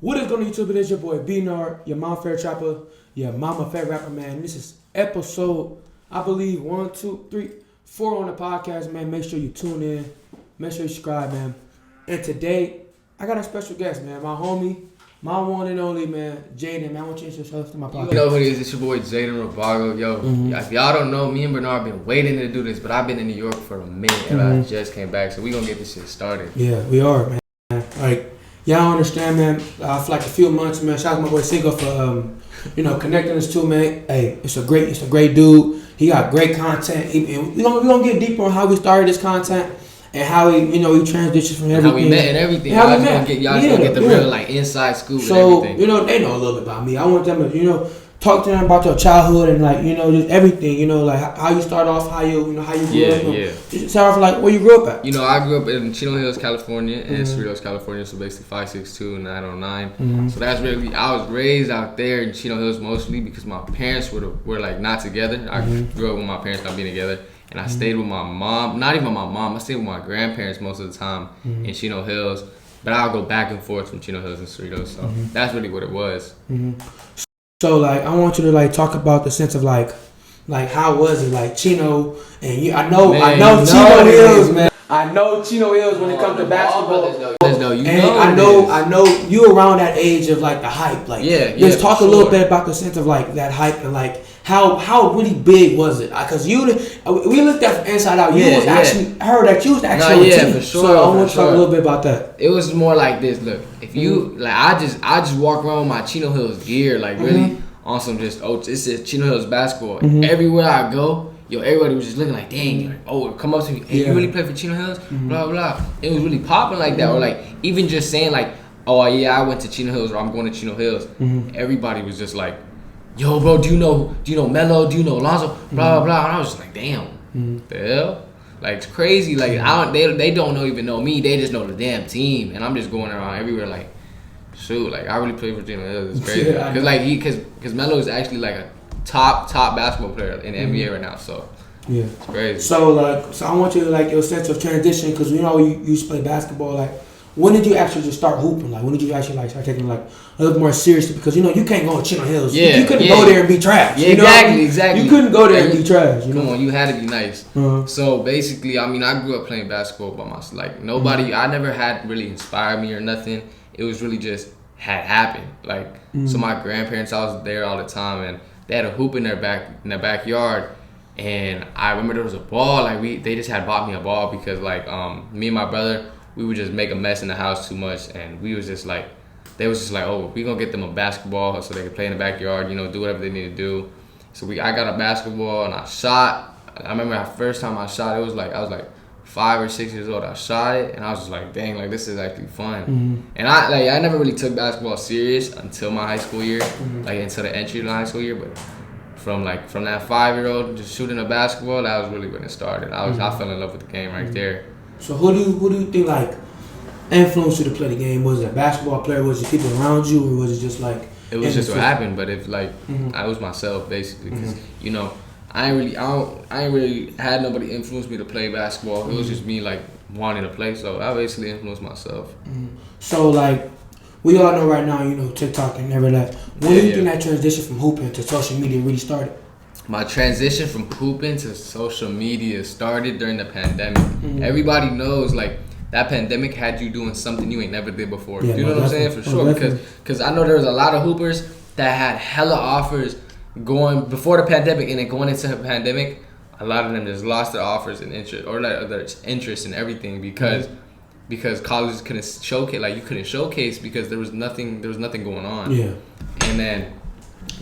What is going on YouTube? It is your boy B-Nard, your mom favorite trapper, your mama favorite rapper, man. This is episode, I believe, 1, 2, 3, 4 on the podcast, man. Make sure you tune in. Make sure you subscribe, man. And today, I got a special guest, man. My homie, my one and only, man, Jaden, man. I want you to introduce yourself to my podcast. You know who it is. It's your boy Jaden Rabago. Yo, if y'all don't know, me and Bernard been waiting to do this, but I've been in New York for a minute, and I just came back, so we gonna get this shit started. Yeah, we are, man. Like, y'all understand, man. For like a few months, man. Shout out to my boy Cinco for connecting us too, man. Hey, it's a great dude. He got great content. We gonna get deeper on how we started this content and how he transitioned from everything. How we met and everything. Y'all just gonna get the real like inside scoop and everything. So they know a little bit about me. I want them to talk to them about your childhood and just everything. Like how you start off, how you grew up. Just start off like where you grew up at. I grew up in Chino Hills, California, and Cerritos, California. So basically 562 and 909. So that's really I was raised out there in Chino Hills mostly because my parents were like not together. I grew up with my parents not being together. And I stayed with my mom, not even my mom, I stayed with my grandparents most of the time in Chino Hills. But I'll go back and forth from Chino Hills and Cerritos. So that's really what it was. So I want you to talk about the sense of like how was it like Chino and you? I know Chino Hills, man. I know Chino Hills when it comes to basketball. I know you around that age of like the hype. Just talk a little bit about the sense of like that hype and like how really big was it? Because we looked at from inside out. I heard that you was actually on the team. For sure. So I want to talk a little bit about that. It was more like this. Look, if you I just walk around with my Chino Hills gear, really on some it says Chino Hills basketball. Everywhere I go, everybody was just looking like, dang, come up to me, hey, you really play for Chino Hills? Blah blah. It was really popping like that, or even just saying I went to Chino Hills or I'm going to Chino Hills. Everybody was just like, yo, bro, do you know Melo? Do you know Alonzo? Blah blah blah. And I was just like, damn, the hell, it's crazy. They don't even know me. They just know the damn team, and I'm just going around everywhere shoot, I really play for Chino Hills. It's crazy because Melo is actually a top basketball player in the NBA right now. So it's crazy. So I want you to your sense of transition because you used to play basketball. When did you actually just start hooping? When did you actually start taking a little more seriously? Because you can't go to Chino Hills. You couldn't go there and be trash. Exactly. You couldn't go there and be trash. Come on, you had to be nice. So basically, I grew up playing basketball by myself. Nobody, I never had really inspired me or nothing. It was really just had happened. So my grandparents, I was there all the time, and they had a hoop in their backyard. And I remember there was a ball. They just had bought me a ball because me and my brother, we would just make a mess in the house too much, and we was just they was just we gonna get them a basketball so they could play in the backyard, do whatever they need to do. So I got a basketball and I shot. I remember the first time I shot, it was I was 5 or 6 years old. I shot it and I was just dang, this is actually fun. And I never really took basketball serious until my high school year, until the entry to the high school year. But from that 5-year-old just shooting a basketball, that was really when it started. I fell in love with the game right there. So who do you think influenced you to play the game? Was it a basketball player? Was it people around you, or was it just It was just what happened. But if I was myself basically, because I ain't really had nobody influence me to play basketball. It was just me wanting to play. So I basically influenced myself. So we all know right now, TikTok and everything that. When do you think that transition from hooping to social media really started? My transition from hooping to social media started during the pandemic. Everybody knows that pandemic had you doing something you ain't never did before. You know what I'm saying? For sure. Because I know there was a lot of hoopers that had hella offers going before the pandemic, and then going into the pandemic, a lot of them just lost their offers and interest, or their interest in everything because colleges couldn't showcase, you couldn't showcase because there was nothing going on.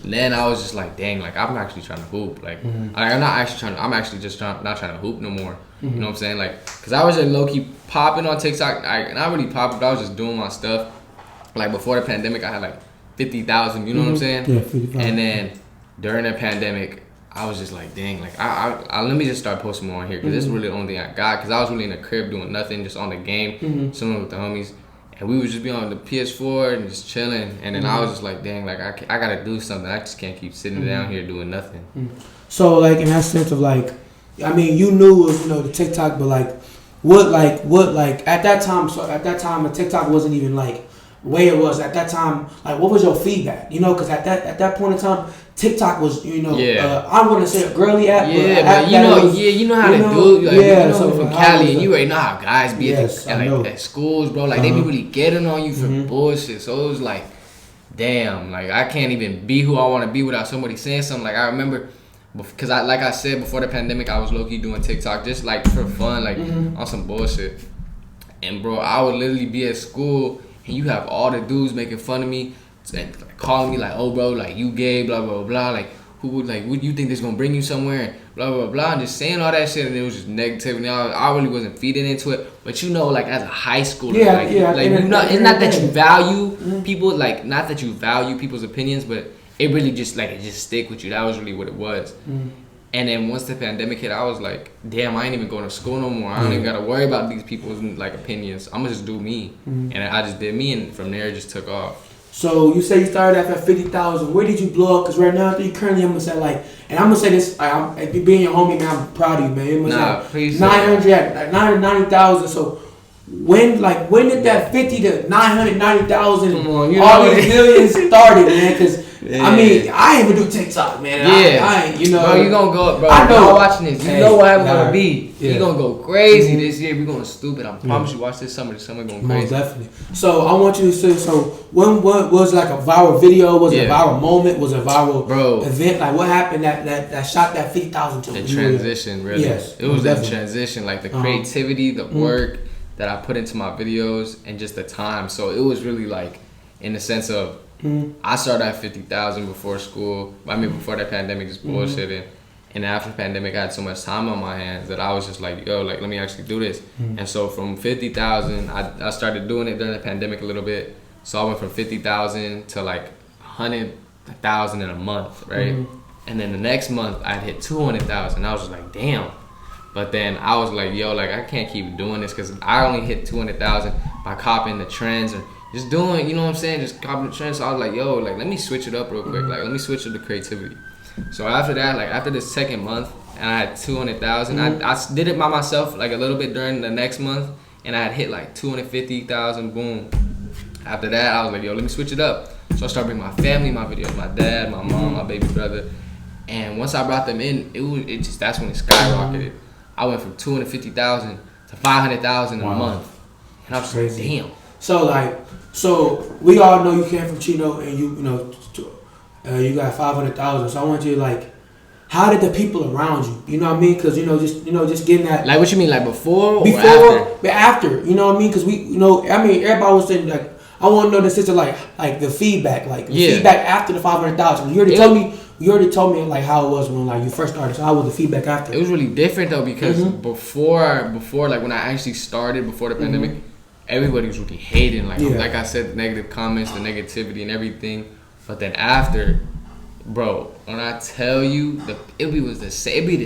And then I was just dang, I'm actually trying to hoop. I'm actually just not trying to hoop no more. You know what I'm saying? Because I was just low-key popping on TikTok. Not really popping, but I was just doing my stuff. Before the pandemic, I had 50,000, you know what I'm saying? Yeah, 50,000. And then during the pandemic, I was just dang, let me just start posting more on here because this is really the only thing I got. Because I was really in the crib doing nothing, just on the game, chilling with the homies. And we would just be on the PS4 and just chilling. And then I was just dang, I gotta do something. I just can't keep sitting down here doing nothing. So in that sense of you knew of the TikTok, but what at that time? So at that time, TikTok wasn't even way it was at that time? Like, what was your feedback? You know, because at that point in time, TikTok was, you know, I want to say a girly app. Yeah, but you know how to do. Like, you know, so from Cali, and you already know how guys be at schools, bro. Like, they be really getting on you for bullshit. So it was like, damn, like I can't even be who I want to be without somebody saying something. Like I remember, because like I said before the pandemic, I was low key doing TikTok just like for fun, like on some bullshit. And bro, I would literally be at school, and you have all the dudes making fun of me and like, calling me like, oh bro, like you gay, blah blah blah, like who would like, would you think this gonna bring you somewhere, blah blah blah, and just saying all that shit, and it was just negativity. I really wasn't feeding into it, but you know, like as a high schooler, like you know, it's not that you value people, like not that you value people's opinions, but it really just like it just stick with you. That was really what it was. And then once the pandemic hit, I was like, damn, I ain't even going to school no more. I don't even gotta worry about these people's like opinions. I'm gonna just do me, and I just did me, and from there it just took off. So you say you started off at 50,000. Where did you blow up? Because right now, I think currently I'm gonna say like, and I'm gonna say this, being your homie, man, I'm proud of you, man. Please. 990,000. So when did that 50 to 990,000 all these millions started, man? Because I mean, I ain't even do TikTok, man. I ain't, you know. Bro, you gonna go, bro. I know. Y'all watching this. You know what I'm gonna be. You gonna go crazy this year. We going stupid. I promise you. Watch this summer. This summer going crazy. Most definitely. So I want you to say. So when was like a viral video? Was it a viral moment? Was it a viral event? Like what happened that shot that 50,000 to the transition? Really. Yes. It was that transition, like the creativity, the work that I put into my videos, and just the time. So it was really like, in the sense of. I started at 50,000 before school. I mean, before that pandemic, just bullshitting. And after the pandemic, I had so much time on my hands that I was just like, yo, like, let me actually do this. And so from 50,000, I started doing it during the pandemic a little bit. So I went from 50,000 to like 100,000 in a month, right? And then the next month, I'd hit 200,000. I was just like, damn. But then I was like, yo, like, I can't keep doing this because I only hit 200,000 by copying the trends and just doing, you know what I'm saying, just copying the trends. So I was like, yo, like, let me switch it up real quick. Like, let me switch up the creativity. So after that, like, after the second month, and I had 200,000, I did it by myself, like, a little bit during the next month, and I had hit, like, 250,000, boom. After that, I was like, yo, let me switch it up. So I started bringing my family, my videos, my dad, my mom, my baby brother. And once I brought them in, that's when it skyrocketed. I went from 250,000 to 500,000 in a month. And I was like, damn. So we all know you came from Chino, and you you got 500,000. So I want you to like, how did the people around you? You know what I mean? Because just getting that. Like what you mean? Like before or after? You know what I mean? Because everybody was saying like, I want to know the system, like the feedback, feedback after the 500,000. You already told me like how it was when like you first started. So how was the feedback after? It was really different though, because before like when I actually started before the pandemic. Everybody was really hating, like I said, the negative comments, the negativity and everything. But then after, bro, when I tell you, it'd be the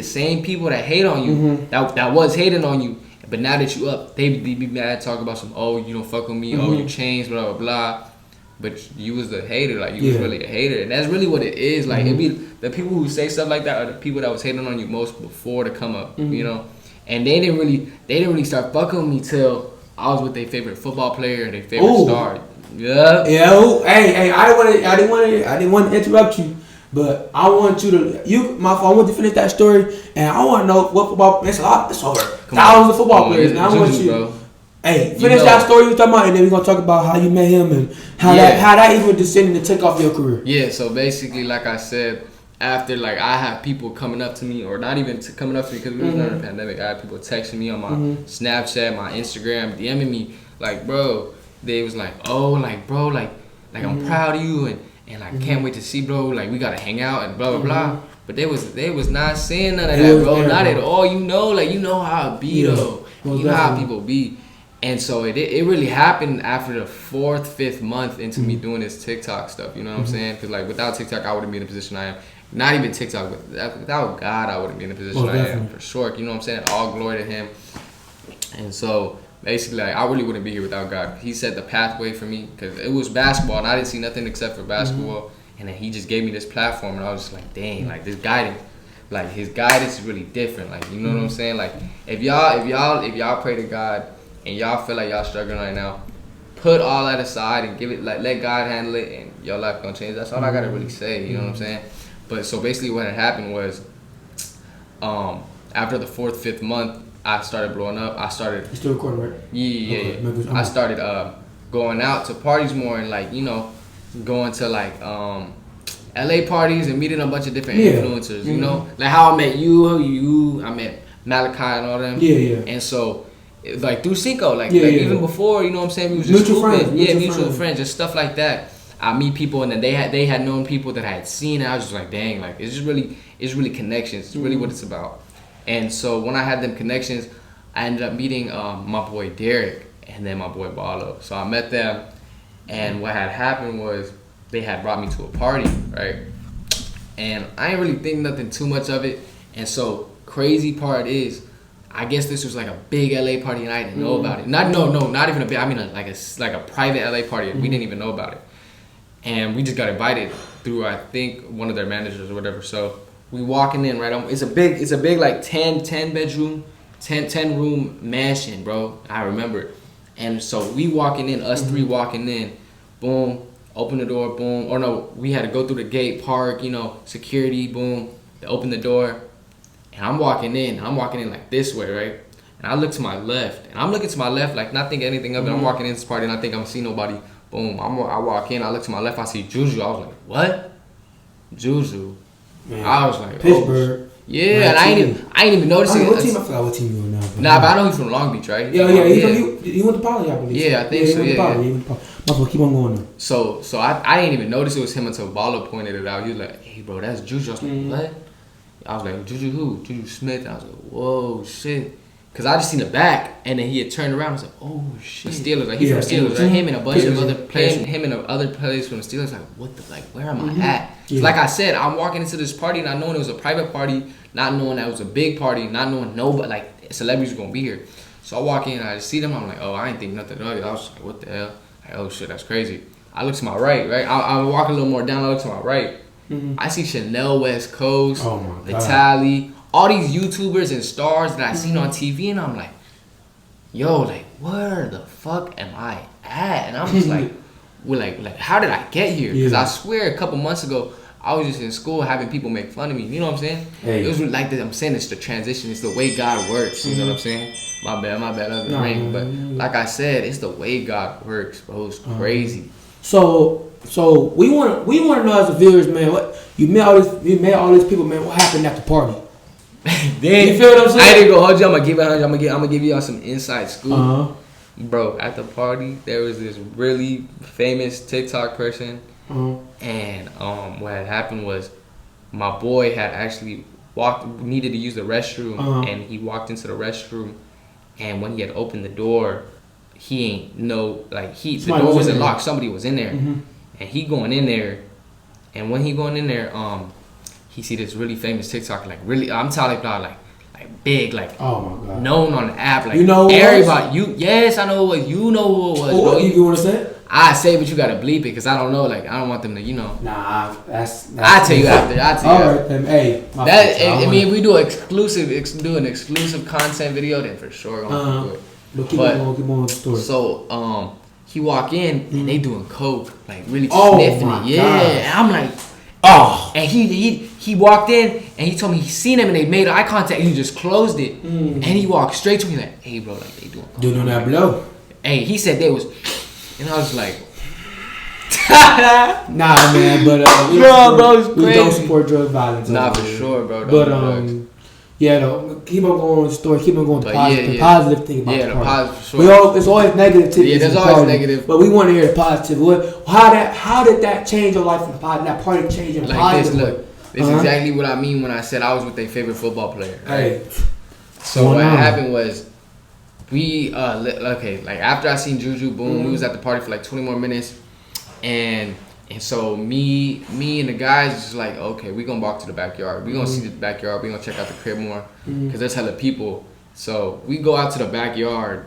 same people that hate on you, that was hating on you. But now that you up, they be mad, talk about some, oh, you don't fuck with me, oh, you changed, blah, blah, blah. But you was the hater, like you was really a hater. And that's really what it is. Like it be the people who say stuff like that are the people that was hating on you most before the come up, you know? And they didn't really start fucking with me till I was with their favorite football player and their favorite star. Yeah. Hey, I didn't want to interrupt you, but I want you to I want to finish that story, and I want to know what football. It's over thousands of football players. Now I want you. Bro. Hey, finish that story you were talking about, and then we're gonna talk about how you met him and how that even descended to take off your career. Yeah. So basically, like I said. After, like, I have people coming up to me, or not even coming up to me because we was during the pandemic. I had people texting me on my Snapchat, my Instagram, DMing me, like, bro, they was like, oh, like, bro, like I'm proud of you, and I can't wait to see, bro, like, we gotta hang out, and blah, blah, blah. But they was not saying none of that, bro, not at all. You know how it be, though. You know how people be. And so it really happened after the 4th, 5th month into me doing this TikTok stuff, you know what I'm saying? Because, like, without TikTok, I wouldn't be in the position I am. Not even TikTok, but without God, I wouldn't be in the position I am, for sure. You know what I'm saying? All glory to Him. And so, basically, like, I really wouldn't be here without God. He set the pathway for me, because it was basketball, and I didn't see nothing except for basketball. And then He just gave me this platform, and I was just like, dang, like, this guidance. Like, His guidance is really different. Like, you know what I'm saying? Like, if y'all pray to God, and y'all feel like y'all struggling right now, put all that aside and give it, like, let God handle it, and your life gonna change. That's all I gotta really say. You know what I'm saying? But so basically, what had happened was, after the 4th, 5th month, I started blowing up. I started. You still recording, right? Yeah. I started going out to parties more and, like, you know, going to like LA parties and meeting a bunch of different influencers. You know, like how I met you, I met Malachi and all them. Yeah. And so, like through Cinco, like even before, you know what I'm saying, we was just mutual friends, just stuff like that. I meet people, and then they had known people that I had seen, and I was just like, dang, like it's really connections. It's really what it's about. And so when I had them connections, I ended up meeting my boy Derek and then my boy Ballo. So I met them, and what had happened was they had brought me to a party, right? And I didn't really think nothing too much of it. And so crazy part is, I guess this was like a big LA party and I didn't know about it. Not even a big. I mean like a private LA party and we didn't even know about it. And we just got invited through, I think, one of their managers or whatever. So we walking in, right? It's a big like 10 bedroom, 10 room mansion, bro. I remember it. And so we walking in, us three walking in, boom, open the door, boom. Or no, we had to go through the gate, park, you know, security, boom. They open the door, and I'm walking in like this way, right? And I look to my left, and I'm looking to my left, like not thinking anything of it. I'm walking in this party, and I think I'm seeing nobody. Boom, I walk in, I look to my left, I see JuJu. I was like, what? JuJu. Man, I was like, Pittsburgh. Oh, yeah, and I ain't even notice it. What team? I forgot what team you were now. Nah, but I know he's from Long Beach, right? Yeah. He went to Poly, I believe. Yeah, I think so. He went to Poly. Keep on going now. So I didn't even notice it was him until Ballo pointed it out. He was like, hey, bro, that's JuJu. I was like, what? I was like, JuJu who? JuJu Smith. And I was like, whoa, shit. Because I just seen the back, and then he had turned around. I was like, oh, shit. The Steelers, like, he's from the Steelers, right? Him and a bunch of other players, from the Steelers, like, what the, like, where am I at? Yeah. Like I said, I'm walking into this party, not knowing it was a private party, not knowing that it was a big party, not knowing nobody, like, celebrities were going to be here. So I walk in, and I see them, I'm like, oh, I ain't think nothing of it. I was like, what the hell? Like, oh, shit, that's crazy. I look to my right? I walk a little more down, I look to my right. I see Chanel West Coast, Vitaly, all these YouTubers and stars that I seen on TV, and I'm like, yo, like, where the fuck am I at? And I'm just like, how did I get here? Because I swear a couple months ago, I was just in school having people make fun of me. You know what I'm saying? Hey. It was like that. I'm saying it's the transition. It's the way God works. You know what I'm saying? My bad. That's the ring. But like I said, it's the way God works, bro. It's crazy. So we want to know as the viewers, man. What you met all these people, man. What happened at the party? Then, you feel what I'm saying? I ain't gonna hold you. I'm gonna give y'all some inside scoop. Bro, at the party there was this really famous TikTok person, and what had happened was my boy had actually needed to use the restroom, and he walked into the restroom, and when he had opened the door, he ain't know, like, the door wasn't locked. Somebody was in there, and he going in there, and when he going in there, he see this really famous TikTok, like really, I'm telling about like big, like, oh my God, known on the app, like, you know everybody. Yes, I know who it was. You know who it was. What you want to say? I say, but you gotta bleep it because I don't know. Like, I don't want them to, you know. Nah, that's I'll tell you after. All right, then. Hey, I mean, if we do an exclusive content video, then for sure gonna do it. But keep on with the story. So, he walk in and they doing coke, like really sniffing it. Yeah, and I'm like, oh. And he walked in and he told me he seen him and they made eye contact and he just closed it. And he walked straight to me like, hey, bro, like, they doing coke. Doing that blow. Hey, he said they was, and I was like, nah, man, but we don't support drug violence. Nah, for sure, bro. But yeah, though, keep on going with the story. Keep on going with the positive thing about the party. Positive, sure. It's always negative. Yeah, there's always negative. But we want to hear the positive. How did that change your life? That party change your life? This is exactly what I mean when I said I was with their favorite football player. Right? Hey. So what happened was, we like after I seen JuJu, boom, we was at the party for like 20 more minutes, and so me and the guys was just like, okay, we gonna walk to the backyard. We gonna see the backyard. We gonna check out the crib more because there's hella people. So we go out to the backyard,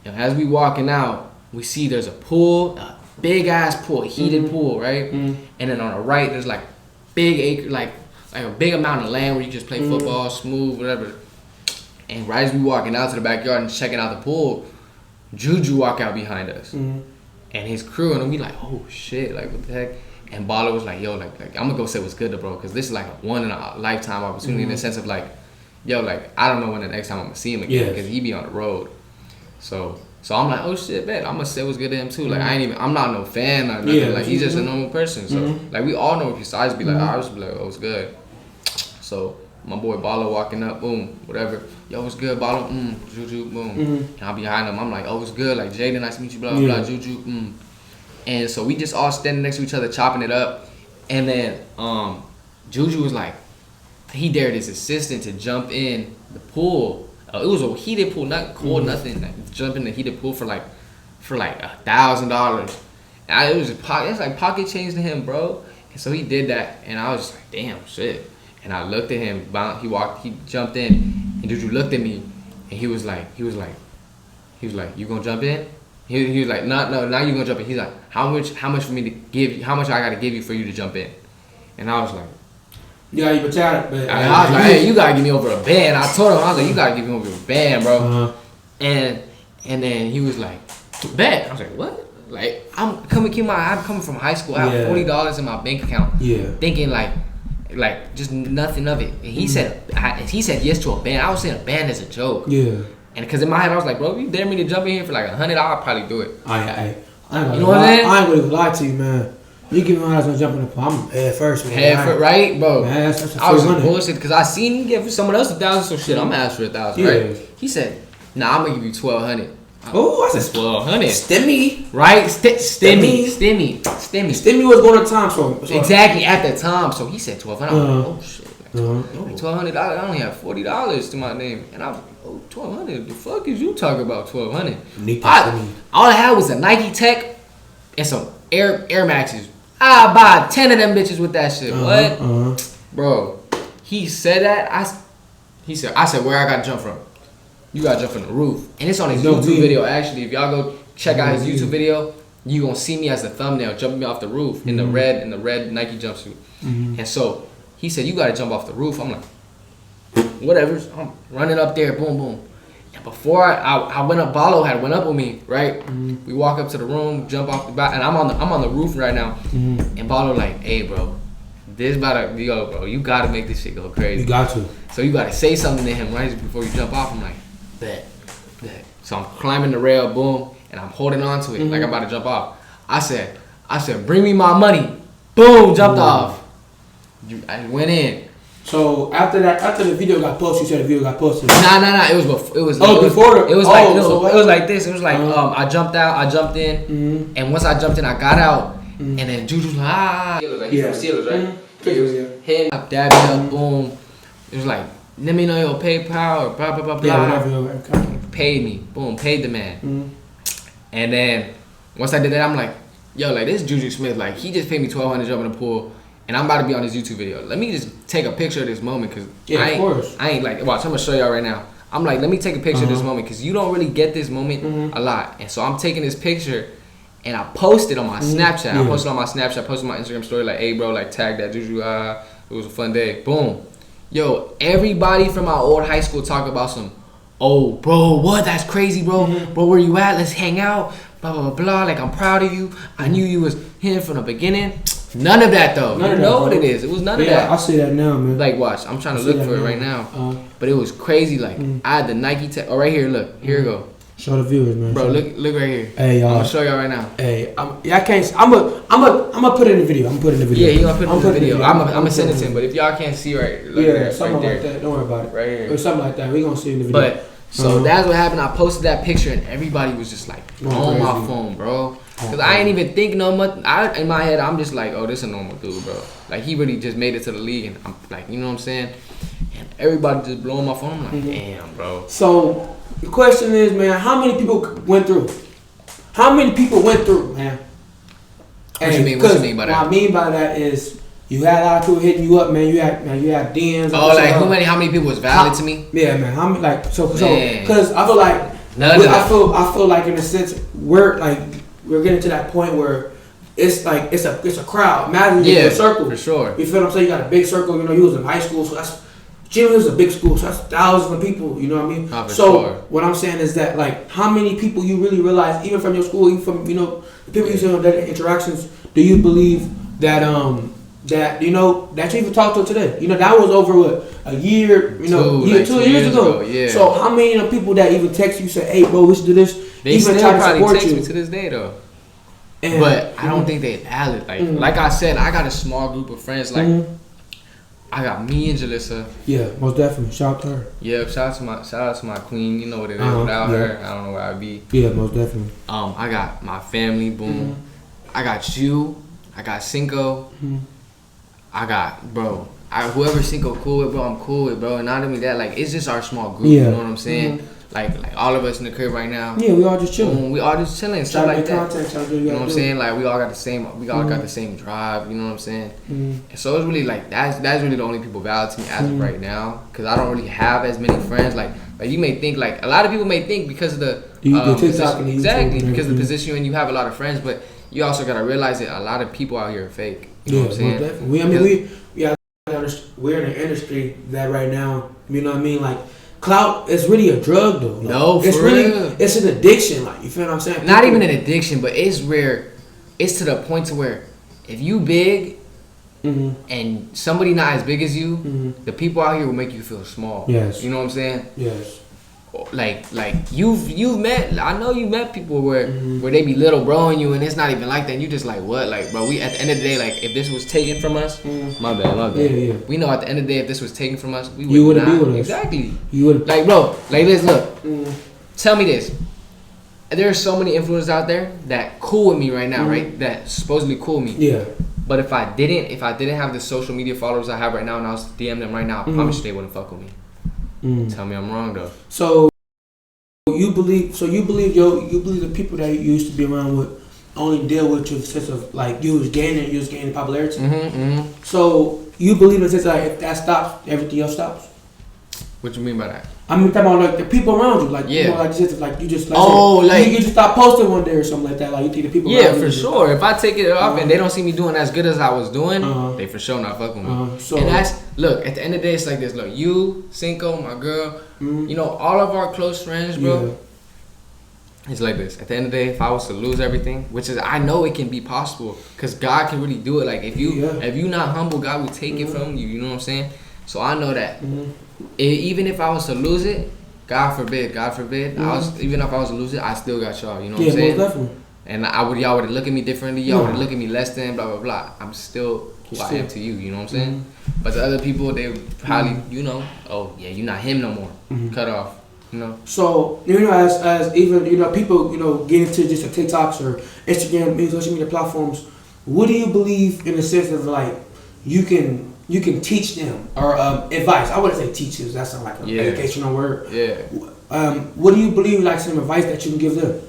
and as we walking out, we see there's a pool, a big ass pool, heated pool, right? And then on the right, there's like big acre, like a big amount of land where you just play football, smooth, whatever. And right as we walking out to the backyard and checking out the pool, JuJu walk out behind us. and his crew, and we like, oh shit, like what the heck? And Baller was like, yo, like I'm gonna go say what's good to bro, because this is like a one in a lifetime opportunity in the sense of like, yo, like I don't know when the next time I'm gonna see him again, because he be on the road. So I'm like, oh shit, bet I'm gonna say what's good to him too. Like I'm not no fan or nothing. Like he's just a normal person. So like we all know if so I just be like, I just be like, oh, it's good. So my boy Baller walking up, boom, whatever. Yo, what's good, Baller? JuJu, boom. And I'll be behind him. I'm like, oh, what's good? Like Jaden, nice to meet you, blah blah, JuJu, And so we just all standing next to each other, chopping it up. And then JuJu was like, he dared his assistant to jump in the pool. It was a heated pool, not cold, nothing. Like, jump in the heated pool for like $1,000. It's like pocket change to him, bro. And so he did that, and I was just like, damn, shit. And I looked at him. He jumped in, and JuJu looked at me, and he was like, you gonna jump in? He was like, no, now you gonna jump in. He's like, how much for me to give you? How much I gotta give you for you to jump in? And I was like, yeah, you bet it. I was like, hey, you gotta give me over a band. I told him, I was like, you gotta give me over a band, bro. And then he was like, bet. I was like, what? Like I'm coming from high school. I have $40 in my bank account. Yeah. Thinking like just nothing of it. And he said yes to a band. I was saying a band as a joke. Yeah. And because in my head I was like, bro, if you dare me to jump in here for like $100, I'll probably do it. I ain't gonna lie to you, man. You give me $100 to jump in the pool, I'm head first, man. Head first, right, bro? Man, that's I was bullshit because I seen him give someone else $1,000, so shit, I'm asking for $1,000, right? He said, nah, I'm gonna give you $1,200. Oh, I said $1,200. Stimmy, right? Stimmy. Stimmy was going to time, so exactly at that time. So he said $1,200. I was like, oh shit, like $1,200. I only have $40 to my name, and I was like, oh, $1,200. The fuck is you talking about $1,200? All I had was a Nike Tech and some Air Maxes. I buy 10 of them bitches with that shit. What, bro? He said that. I said, where I gotta jump from? You gotta jump from the roof. And it's on his YouTube video, actually. If y'all go check out his YouTube video, you gonna see me as the thumbnail jumping me off the roof in the red Nike jumpsuit. And so he said, you gotta jump off the roof. I'm like, whatever. I'm running up there, boom, boom. And before I went up, Ballo had went up with me, right? We walk up to the room, jump off the back, and I'm on the roof right now. And Ballo like, hey, bro, this about to go, bro. You gotta make this shit go crazy. You got to. So you gotta say something to him right before you jump off. I'm like, bet. So I'm climbing the rail, boom, and I'm holding on to it like I'm about to jump off. I said, bring me my money. Boom, jumped off. I went in. So after the video got posted, you said the video got posted. Nah. It was before. It was like this. It was like I jumped in, and once I jumped in, I got out, and then JuJu's like, he's from Steelers, right? Him, I dabbed it up, boom. It was like, let me know your PayPal or blah blah blah blah. Yeah, whatever. Paid me, boom, paid the man. And then once I did that, I'm like, yo, like this JuJu Smith, like he just paid me $1,200 to jump in the pool. And I'm about to be on his YouTube video. Let me just take a picture of this moment, because I ain't like, watch, I'm gonna show y'all right now. I'm like, let me take a picture of this moment, because you don't really get this moment a lot. And so I'm taking this picture and I post it on my Snapchat. I posted on my Snapchat, posted my Instagram story, like, hey bro, like tag that JuJu, it was a fun day. Boom. Yo, everybody from my old high school talk about some, oh bro, what? That's crazy, bro. Bro, where you at? Let's hang out. Blah, blah, blah, blah. Like, I'm proud of you. I knew you was him from the beginning. None of that though. You know what it is. It was none of that. Yeah, I see that now, man. Like, watch. I'm trying to look for it right now. But it was crazy. Like, I had the Nike Tech. Oh, right here. Look. Here we go. Show the viewers, man. Bro, look right here. Hey, y'all. I'm gonna show y'all right now. Hey, I can't. I'm gonna put it in the video. Yeah, he gonna put it in the video. I'm gonna send it to him. But if y'all can't see something right like that. Don't worry about it. Right here. Or something like that. We gonna see it in the video. But so that's what happened. I posted that picture and everybody was just like on my phone, bro. Cause I ain't even think no much. In my head, I'm just like, oh, this a normal dude, bro. Like he really just made it to the league, and I'm like, you know what I'm saying? And everybody just blowing my phone. I'm like, damn, bro. So the question is, man, how many people went through? How many people went through, man? What you mean? What you mean by that? What I mean by that is you had a lot of people hitting you up, man. You had DMs. Oh, like how many people was valid to me? Yeah, man. How many? Like so because I feel like I feel like in a sense we're getting to that point where it's like it's a crowd. Imagine you're in a circle. For sure. You feel what I'm saying? You got a big circle. You know, you was in high school, so that's Chino Hills is a big school, so that's thousands of people. You know what I mean? So what I'm saying is that like, how many people you really realize, even from your school, even from the people you see on daily interactions, do you believe that that that you even talked to today? That was over what, a year, 2 years ago. Yeah. So how many of the people that even text you say, "Hey, bro, we should do this"? They even still try to probably support text you me to this day though. And, but I don't think they valid. Like I said, I got a small group of friends. Like I got me and Jalissa. Yeah, most definitely. Shout out to her. Yeah, shout out to my queen. You know what it is. Without her, I don't know where I'd be. Yeah, most definitely. I got my family. Boom. I got you. I got Cinco. I got whoever Cinco cool with, bro. I'm cool with, bro. And not only that, like it's just our small group. Yeah. You know what I'm saying? Like all of us in the crib right now. Yeah, we all just chilling. We all just chilling, stuff like that. You know what I'm saying? Like we all got the same. We all got the same drive. You know what I'm saying? And so it's really like that's really the only people valid to me as of right now, because I don't really have as many friends. Like you may think, like a lot of people may think because of the TikTok exactly because of the position and you have a lot of friends, but you also gotta realize that a lot of people out here are fake. You know what I'm saying? Definitely. We're in an industry that right now, you know what I mean, like. Clout is really a drug, though. No, it's for really real. It's an addiction. Like, you feel what I'm saying? Not even an addiction, but it's to the point to where if you big and somebody not as big as you, the people out here will make you feel small. Yes. You know what I'm saying? Yes. Like you've met, I know you met people where they be little broing you and it's not even like that and you just like, what? Like, bro, we at the end of the day, like if this was taken from us, my bad. Yeah. We know at the end of the day, if this was taken from us, you wouldn't be with us. Exactly. You would. Like, bro, like this, look. Tell me this. There are so many influencers out there that cool with me right now, right? That supposedly cool with me. Yeah. But if I didn't have the social media followers I have right now and I was to DM them right now, I promise you they wouldn't fuck with me. Tell me I'm wrong though. So you believe the people that you used to be around with only deal with you in the sense of like you was gaining popularity. So you believe in the sense like if that stops, everything else stops. What you mean by that? I mean, talking about like the people around you, like you just stop posting one day or something like that. Like you think the people around you. For sure. If I take it off and they don't see me doing as good as I was doing, they for sure not fucking with me. And that's look. At the end of the day, it's like this. Look, you, Cinco, my girl, all of our close friends, bro. Yeah. It's like this. At the end of the day, if I was to lose everything, which is I know it can be possible, because God can really do it. Like if you not humble, God will take it from you. You know what I'm saying? So I know that. Even if I was to lose it, God forbid, even if I was to lose it, I still got y'all. You know what I'm saying? Definitely. And y'all would look at me differently. Y'all would look at me less than blah blah blah. I'm still who I am to you. You know what I'm saying? But to other people, they would probably, oh yeah, you're not him no more. Cut off. So as even people get into just the TikToks or Instagram, social media platforms. What do you believe in the sense of like you can teach them or advice? I wouldn't say teach because that sounds like an educational word. Yeah. What do you believe like some advice that you can give them?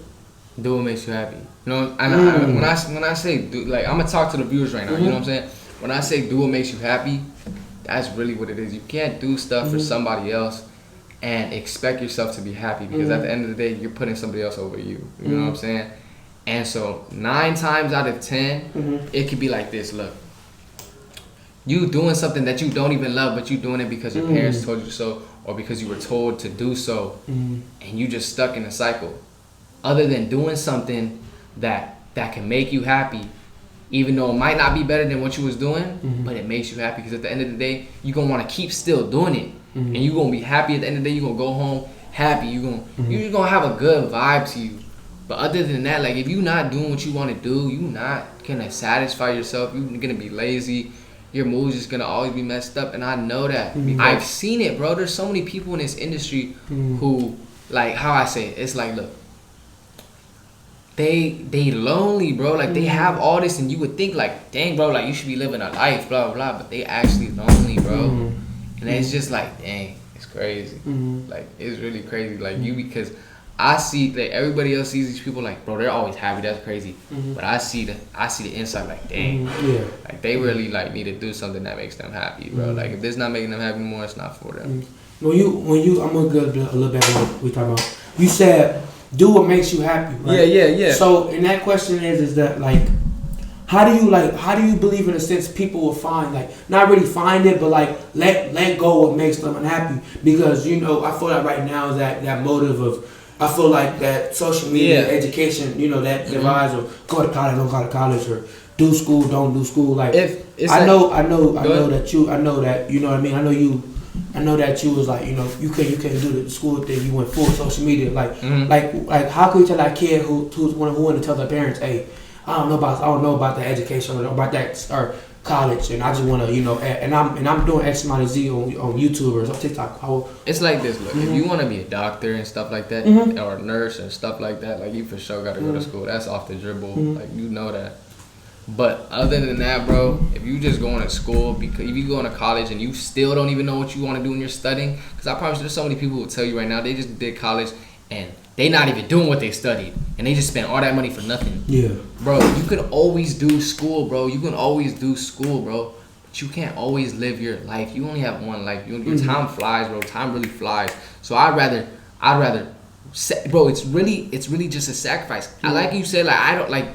Do what makes you happy. And when I say do, like I'm gonna talk to the viewers right now. You know what I'm saying? When I say do what makes you happy, that's really what it is. You can't do stuff for somebody else and expect yourself to be happy, because at the end of the day, you're putting somebody else over you. You know what I'm saying? And so 9 times out of 10, it could be like this. Look, you doing something that you don't even love, but you doing it because your parents told you so, or because you were told to do so, and you just stuck in a cycle. Other than doing something that can make you happy, even though it might not be better than what you was doing, but it makes you happy, because at the end of the day, you're gonna want to keep still doing it, and you're gonna be happy at the end of the day. You're gonna go home happy. You're gonna have a good vibe to you. But other than that, like if you're not doing what you want to do, you're not gonna satisfy yourself. You're gonna be lazy. Your mood's just gonna always be messed up, and I know that. I've seen it, bro. There's so many people in this industry who, like, how I say it, it's like, look, they lonely, bro. Like they have all this, and you would think like, dang, bro, like you should be living a life, blah blah blah. But they actually lonely, bro. And it's just like, dang, it's crazy. Like it's really crazy. Like because I see that everybody else sees these people like, bro, they're always happy. That's crazy. But I see the inside like, dang, like they really like need to do something that makes them happy, bro. Like if this not making them happy anymore, it's not for them. When you, I'm gonna go a little bit on what we talking about. You said do what makes you happy, right? Yeah. So, and that question is that like, how do you believe in a sense people will find, like, not really find it, but like let go what makes them unhappy? Because I feel like right now that motive of, I feel like that social media education, that divides of go to college, don't go to college, or do school, don't do school. Like, I know that you know what I mean. I know that you was like, you couldn't do the school thing. You went full social media. Like, like how could you tell that kid who wanted to tell their parents, hey, I don't know about the education or about that or college, and I just want to, and I'm doing X, Y, and Z on YouTube or on TikTok. It's like this. Look, if you want to be a doctor and stuff like that, or a nurse and stuff like that, like, you for sure got to go to school. That's off the dribble. Like, you know that. But other than that, bro, if you just going to school, because if you going to college and you still don't even know what you want to do when you're studying, because I promise you, there's so many people who will tell you right now they just did college and they not even doing what they studied, and they just spent all that money for nothing. Yeah, bro, you can always do school, bro. You can always do school, bro. But you can't always live your life. You only have one life. Your time flies, bro. Time really flies. So I'd rather, bro. It's really just a sacrifice. I like you said, like, I don't like.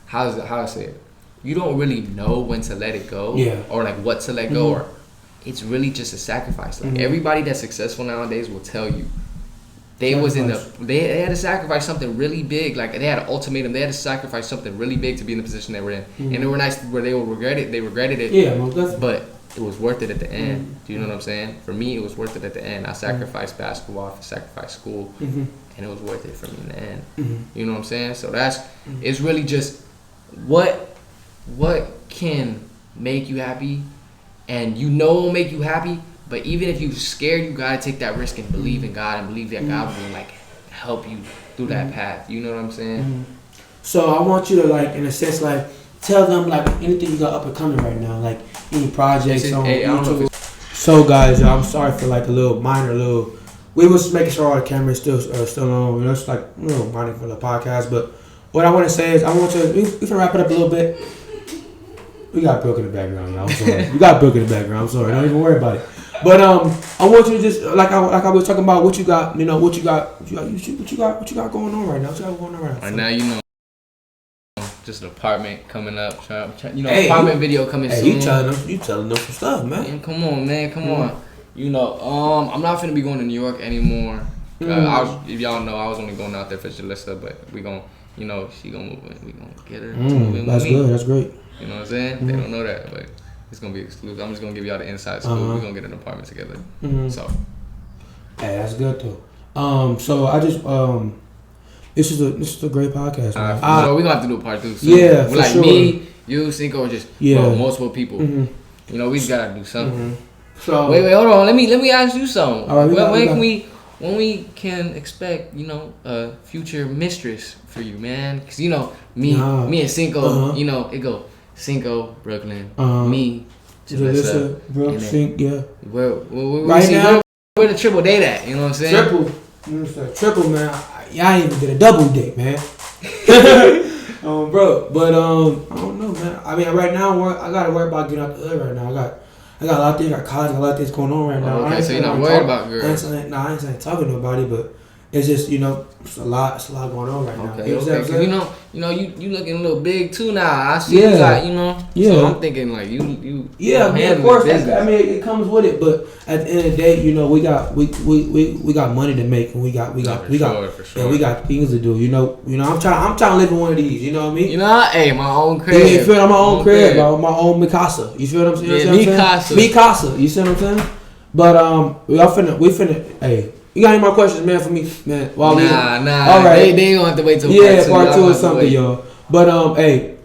How I say it? You don't really know when to let it go, or like what to let go, or it's really just a sacrifice. Like, everybody that's successful nowadays will tell you they had to sacrifice something really big. Like, they had an ultimatum. They had to sacrifice something really big to be in the position they were in, and they were nice where they will regret it. They regretted it, but it was worth it at the end. Do you know what I'm saying? For me, it was worth it at the end. I sacrificed basketball, I sacrificed school, and it was worth it for me in the end. You know what I'm saying? So it's really just what can make you happy, and it will make you happy. But even if you're scared, you gotta take that risk and believe in God and believe that God will like help you through that path. You know what I'm saying? So I want you to, like, in a sense, like, tell them, like, anything you got up and coming right now, like any projects on YouTube. So guys, I'm sorry for like we was making sure all the cameras still on. It's like minor for the podcast, but what I want to say is we can wrap it up a little bit. We got Brooke in the background, y'all. I'm sorry. We got Brooke in the background. I'm sorry. Don't even worry about it. But I want you to just like I was talking about what you got. What you got going on right now. What you got going on right now? Right now, just an apartment coming up. Apartment video coming soon. You telling them some stuff, man. Man, come on, man. Come on. I'm not finna be going to New York anymore. If y'all know, I was only going out there for Jalissa, but we gon', she gonna move in. We gonna get her to move in. That's good. That's great. You know what I'm saying? They don't know that, but it's gonna be exclusive. I'm just gonna give y'all the inside scoop. We're gonna get an apartment together. So, hey, that's good though. So I just this is a great podcast. So we're gonna have to do a part 2 soon. Yeah, for like sure. Me, you, Cinco, or just multiple people. We just gotta do something. So wait, hold on. Let me ask you something. All right, when we can expect, a future mistress for you, man? Because me and Cinco, it go Cinco, Brooklyn, me, Jalissa, Brooke, Cinco, where the triple date at? You know what I'm saying? Triple, man. Y'all ain't even did a double date, man. Bro, but I don't know, man. I mean, right now I gotta worry about getting out the hood right now. I got a lot of things. I got college. I got a lot of things going on right now. Okay, so you're not worried about girls. I ain't saying talking to nobody, but it's just it's a lot going on right now. Okay. You looking a little big too now. I see you got, So I'm thinking like you. Yeah, man. Of course. I mean, it comes with it, but at the end of the day, we got money to make, and we got things to do. I'm trying to live in one of these. You know what I mean? Hey, my own crib. Yeah, you feel my own crib, my own Mikasa. You feel what I'm saying? Mikasa. You see what I'm saying? But we finna. Hey. You got any more questions, man, for me, man? Nah. All right. They ain't gonna have to wait till part 2 or something, y'all. But hey,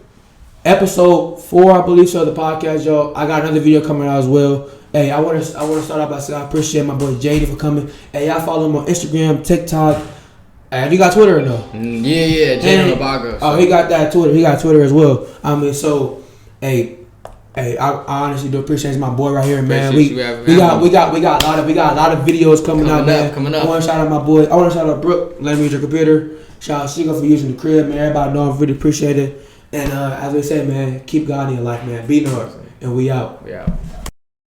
episode 4, I believe so, the podcast, y'all. I got another video coming out as well. Hey, I wanna start off by saying I appreciate my boy Jaden for coming. Hey, y'all follow him on Instagram, TikTok. Hey, you got Twitter or no? Yeah, Jaden Rabago. Oh, he got that Twitter. He got Twitter as well. I mean, so hey, I honestly do appreciate my boy right here, man. We got a lot of videos coming out, man. I want to shout out my boy. I want to shout out Brooke. Let me use your computer. Shout out Chico for using the crib, man. Everybody know I really appreciate it. And as we say, man, keep God in your life, man. Be north, and we out. We out.